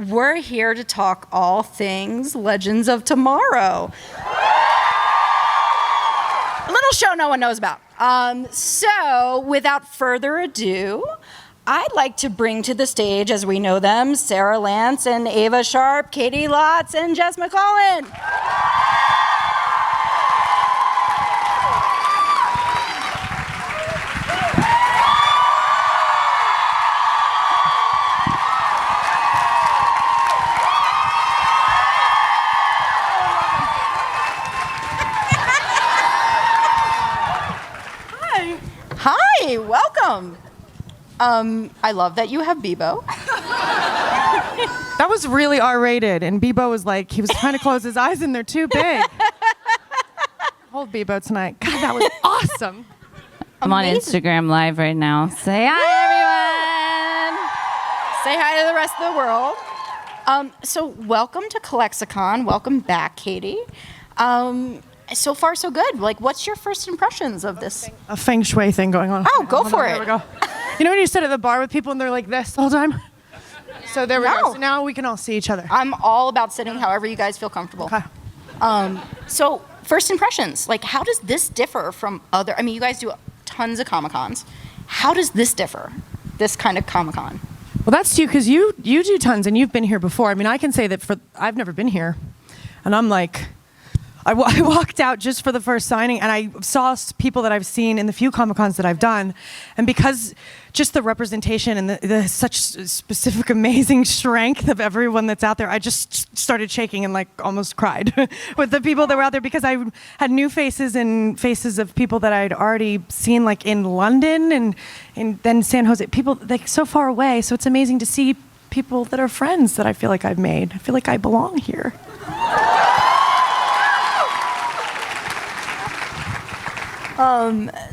we're here to talk all things Legends of Tomorrow. A little show no one knows about. So, without further ado, I'd like to bring to the stage, as we know them, Sarah Lance and Ava Sharp, Katie Lotz, and Jess McClellan. Hi, welcome. I love that you have Bebo. That was really R-rated, and Bebo was like, he was trying to close his eyes and they're too big. Hold Bebo tonight. God, that was awesome. I'm on Instagram Live right now. Say hi, everyone. Say hi to the rest of the world. So welcome to Clexacon. Welcome back, Katie. So far, so good. Like, what's your first impressions of this? A feng shui thing going on. Oh, go for it. There we go. You know when you sit at the bar with people and they're like this the whole time? So there we go. So now we can all see each other. I'm all about sitting however you guys feel comfortable. Okay. So first impressions, like how does this differ from other, I mean, you guys do tons of Comic-Cons. How does this differ, this kind of Comic-Con? Well, that's you, because you do tons and you've been here before. I mean, I can say that I've never been here. And I'm like, I walked out just for the first signing, and I saw people that I've seen in the few Comic-Cons that I've done, and because just the representation and the such specific amazing strength of everyone that's out there, I just started shaking and like almost cried with the people that were out there, because I had new faces and faces of people that I'd already seen like in London and then San Jose, people like so far away. So it's amazing to see people that are friends that I feel like I've made. I feel like I belong here.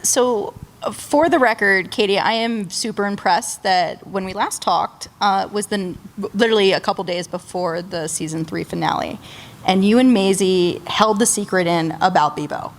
So for the record, Katie, I am super impressed that when we last talked was literally a couple days before the season 3 finale, and you and Maisie held the secret in about Bebo,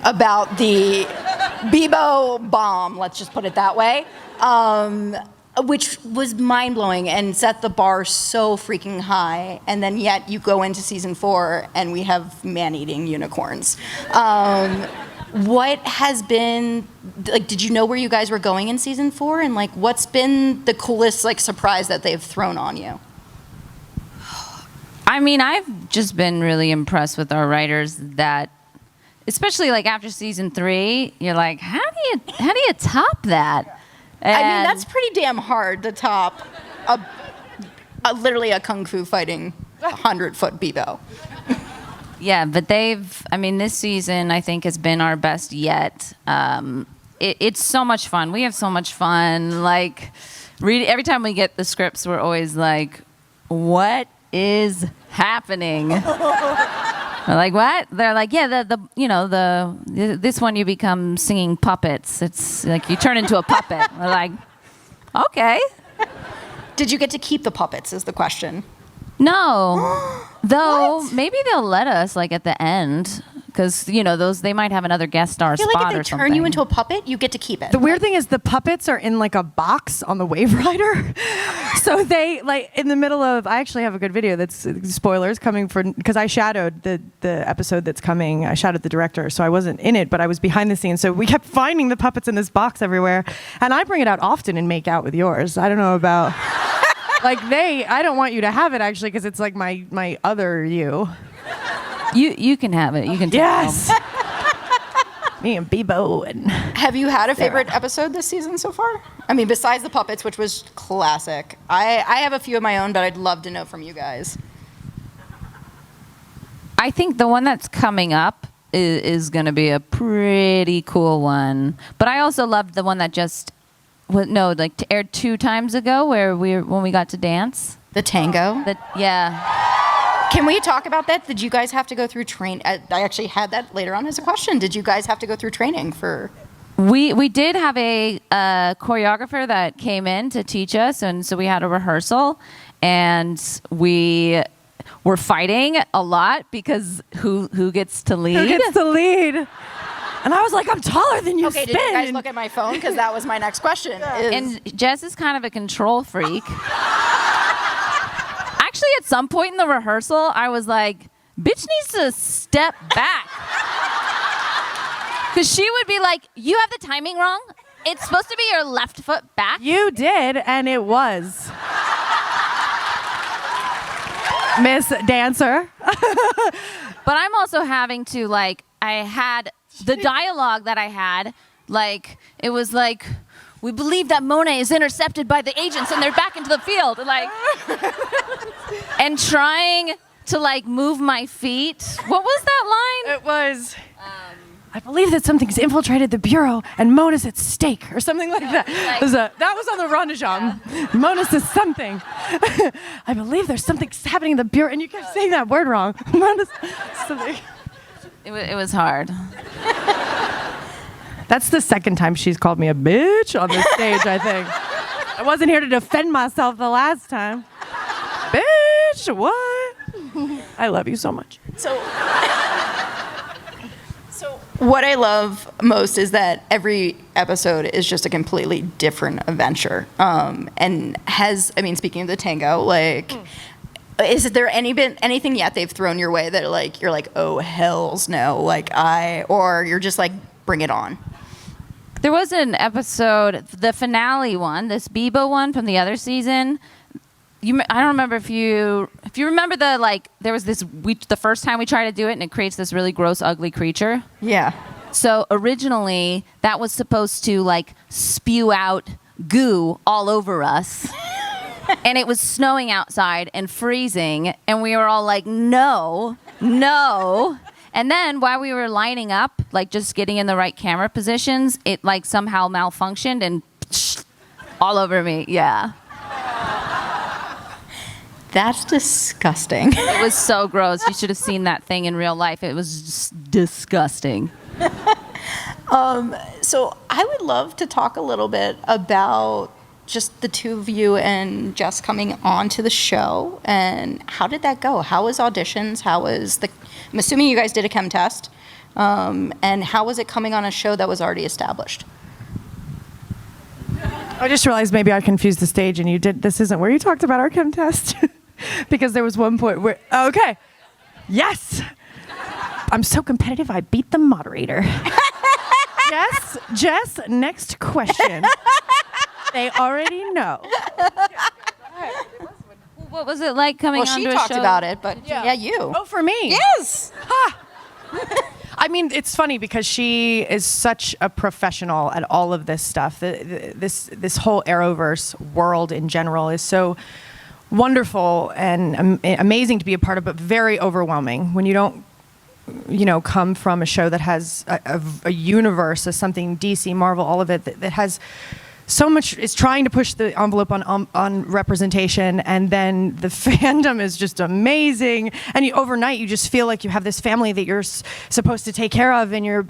about the Bebo bomb, let's just put it that way, which was mind-blowing and set the bar so freaking high, and then yet you go into season 4 and we have man-eating unicorns. What has been, like, did you know where you guys were going in season 4? And like, what's been the coolest like surprise that they've thrown on you? I mean, I've just been really impressed with our writers that, especially like after season 3, you're like, how do you top that? And I mean, that's pretty damn hard to top literally a kung fu fighting 100-foot Bebo. Yeah, but this season I think has been our best yet. It's so much fun. We have so much fun. Like, every time we get the scripts, we're always like, what is happening? We're like, what? They're like, yeah, this one you become singing puppets. It's like you turn into a puppet. We're like, okay. Did you get to keep the puppets is the question. No, though maybe they'll let us like at the end, because they might have another guest star I feel spot like if or they something. turn you into a puppet, you get to keep it. The weird thing is the puppets are in like a box on the Wave Rider. So they like in the middle of, I actually have a good video that's spoilers coming for, because I shadowed the episode that's coming. I shadowed the director, so I wasn't in it, but I was behind the scenes. So we kept finding the puppets in this box everywhere. And I bring it out often and make out with yours. I don't know about... Like I don't want you to have it actually, because it's like my other you. You can have it. You can take yes. Me and Bebo and. Have you had a favorite episode this season so far? I mean, besides the puppets, which was classic. I have a few of my own, but I'd love to know from you guys. I think the one that's coming up is going to be a pretty cool one. But I also loved the one that just. Aired 2 times ago when we got to dance. The tango? Yeah. Can we talk about that? Did you guys have to go through training? I actually had that later on as a question. Did you guys have to go through training for? We did have a choreographer that came in to teach us, and so we had a rehearsal, and we were fighting a lot because who gets to lead? Who gets to lead? And I was like, I'm taller than you. Okay, did you guys look at my phone? Because that was my next question. And Jess is kind of a control freak. at some point in the rehearsal, I was like, bitch needs to step back. Because she would be like, you have the timing wrong. It's supposed to be your left foot back. You did, and it was. Miss Dancer. But I'm also having to, like, I had the dialogue that I had, like, it was like, we believe that Monet is intercepted by the agents and they're back into the field. Like, and trying to, like, move my feet. What was that line? It was, I believe that something's infiltrated the bureau and Mona's at stake, or something like that. That was on the Rendezvous. Yeah. Mona says something. I believe there's something happening in the bureau, and you kept saying that word wrong. Mona's something. It was hard. That's the second time she's called me a bitch on this stage, I think. I wasn't here to defend myself the last time. Bitch, what? I love you so much. So what I love most is that every episode is just a completely different adventure. And speaking of the tango, like, is there anything yet they've thrown your way that, like, you're like, oh, hells no, like, or you're just like, bring it on? There was an episode, the finale one, this Bebo one from the other season. I don't remember if you remember there was the first time we tried to do it, and it creates this really gross, ugly creature. Yeah. So originally that was supposed to, like, spew out goo all over us. And it was snowing outside and freezing, and we were all like, no. And then while we were lining up, like, just getting in the right camera positions, it, like, somehow malfunctioned and all over me. Yeah. That's disgusting. It was so gross. You should have seen that thing in real life. It was just disgusting. So I would love to talk a little bit about just the two of you and Jess coming on to the show, and how did that go? How was auditions? I'm assuming you guys did a chem test, and how was it coming on a show that was already established? I just realized maybe I confused the stage, and this isn't where you talked about our chem test. Because there was one point where, okay, yes. I'm so competitive, I beat the moderator. Jess, next question. They already know. What was it like coming on to a show? Well, she talked about it, but yeah, you. Oh, for me? Yes. Ha! I mean, it's funny because she is such a professional at all of this stuff. This whole Arrowverse world in general is so wonderful and amazing to be a part of, but very overwhelming when you don't, come from a show that has a universe, something DC, Marvel, all of it that has so much, is trying to push the envelope on representation, and then the fandom is just amazing, and overnight you just feel like you have this family that you're supposed to take care of, and you're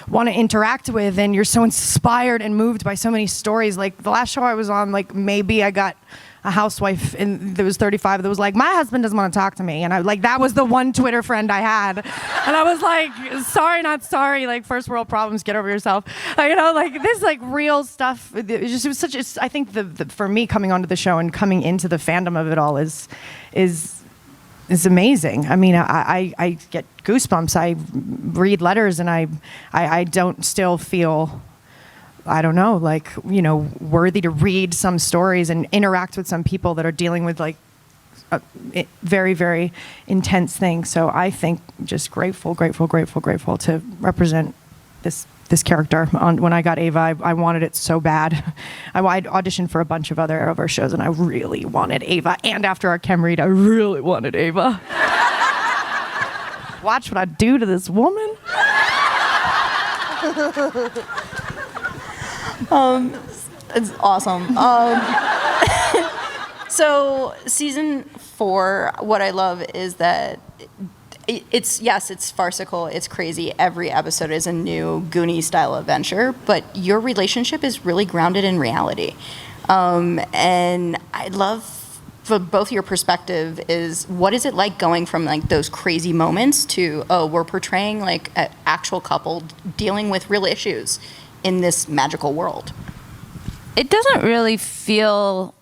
want to interact with, and you're so inspired and moved by so many stories. Like the last show I was on, like, maybe I got a housewife that was 35 that was like, my husband doesn't want to talk to me, and that was the one Twitter friend I had, and I was like, sorry, not sorry, like, first world problems, get over yourself, this, like, real stuff. It was such. I think for me, coming onto the show and coming into the fandom of it all is amazing. I mean, I get goosebumps. I read letters, and I don't still feel, I don't know, worthy to read some stories and interact with some people that are dealing with, like, very, very intense things. So I think just grateful to represent this character. When I got Ava, I wanted it so bad. I'd auditioned for a bunch of other Arrowverse shows, and I really wanted Ava. And after our chem read, I really wanted Ava. Watch what I do to this woman. It's awesome. So season 4, what I love is that it's farcical, it's crazy. Every episode is a new Goonie style adventure, but your relationship is really grounded in reality. And I love, for both your perspective, is what is it like going from, like, those crazy moments to, we're portraying, like, an actual couple dealing with real issues in this magical world? It doesn't really feel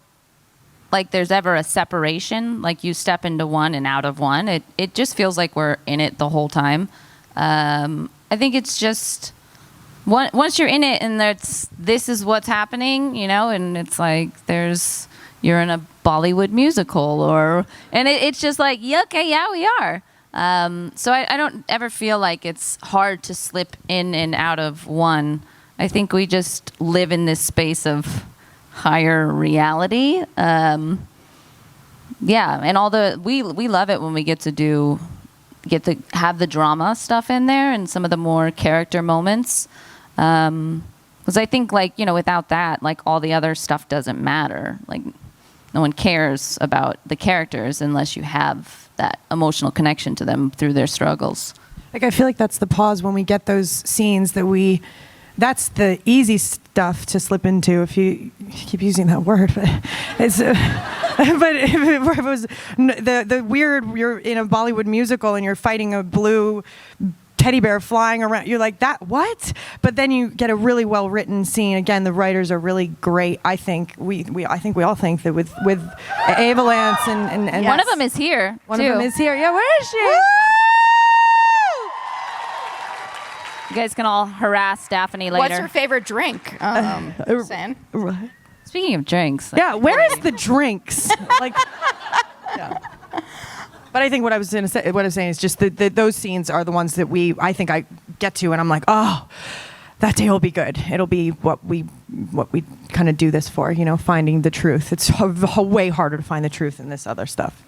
like there's ever a separation, like you step into one and out of one. It just feels like we're in it the whole time. I think it's just once you're in it and this is what's happening, you know, and it's like you're in a Bollywood musical and it's just like, yeah, okay, yeah, we are. So I don't ever feel like it's hard to slip in and out of one. I think we just live in this space of higher reality. And we love it when we get to have the drama stuff in there and some of the more character moments. Because I think, like, you know, without that, like, all the other stuff doesn't matter. Like, no one cares about the characters unless you have that emotional connection to them through their struggles. Like, I feel like that's the pause when we get those scenes that's the easy stuff to slip into, if you keep using that word, but it's, but if it was the weird, you're in a Bollywood musical and you're fighting a blue teddy bear flying around, you're like, that, what? But then you get a really well written scene. Again, the writers are really great. I think we all think that with AvaLance and yes. One of them is here. One of them is here. Yeah, where is she? Woo! You guys can all harass Daphne later. What's your favorite drink? Sam? Speaking of drinks. Yeah, where is the drinks? Like, yeah. But I think what I'm saying is just that those scenes are the ones that I think I get to, and I'm like, oh, that day will be good. It'll be what we kind of do this for, you know, finding the truth. It's way harder to find the truth in this other stuff.